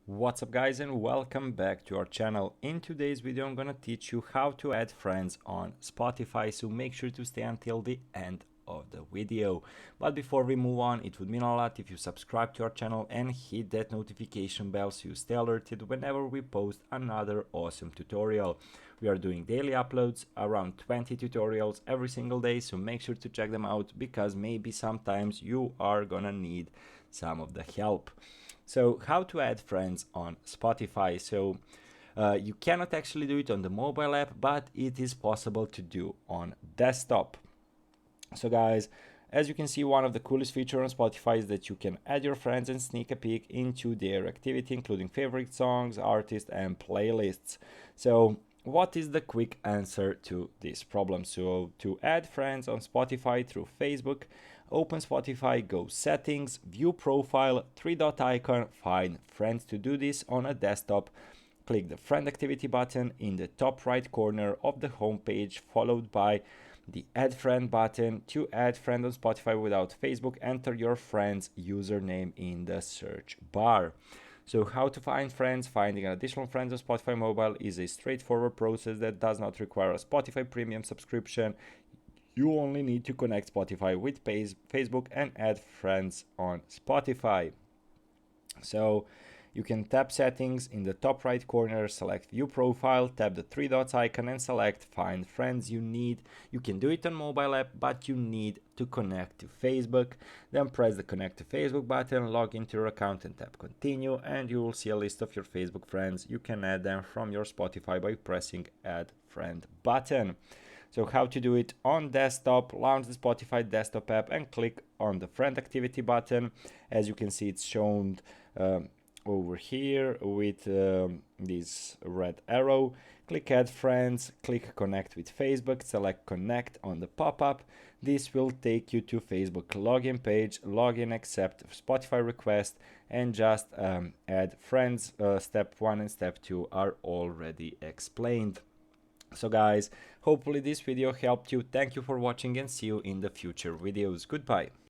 What's up guys, and welcome back to our channel. In today's video I'm gonna teach you how to add friends on Spotify, so make sure to stay until the end of the video. But before we move on, it would mean a lot if you subscribe to our channel and hit that notification bell so you stay alerted whenever we post another awesome tutorial. We are doing daily uploads, around 20 tutorials every single day, so make sure to check them out because maybe sometimes you are gonna need some of the help. So how to add friends on Spotify. So you cannot actually do it on the mobile app, but it is possible to do on desktop. So guys, as you can see, one of the coolest features on Spotify is that you can add your friends and sneak a peek into their activity, including favorite songs, artists, and playlists. So what is the quick answer to this problem? So to add friends on Spotify through Facebook, open Spotify, go settings, view profile, three-dot icon, find friends. To do this on a desktop, click the friend activity button in the top right corner of the home page, followed by the add friend button. To add friend on Spotify without Facebook, enter your friend's username in the search bar. So how to find friends? Finding additional friends on Spotify mobile is a straightforward process that does not require a Spotify premium subscription. You only need to connect Spotify with Facebook and add friends on Spotify. So you can tap settings in the top right corner, select view profile, tap the three dots icon and select find friends. You can do it on mobile app, but you need to connect to Facebook. Then press the connect to Facebook button, log into your account and tap continue, and you will see a list of your Facebook friends. You can add them from your Spotify by pressing add friend button. So how to do it on desktop: launch the Spotify desktop app and click on the friend activity button. As you can see, it's shown over here with this red arrow. Click add friends, click connect with Facebook, select connect on the pop-up. This will take you to Facebook login page. Login, accept Spotify request, and just add friends. Step 1 and step 2 are already explained. So guys, hopefully this video helped you. Thank you for watching and see you in the future videos. Goodbye.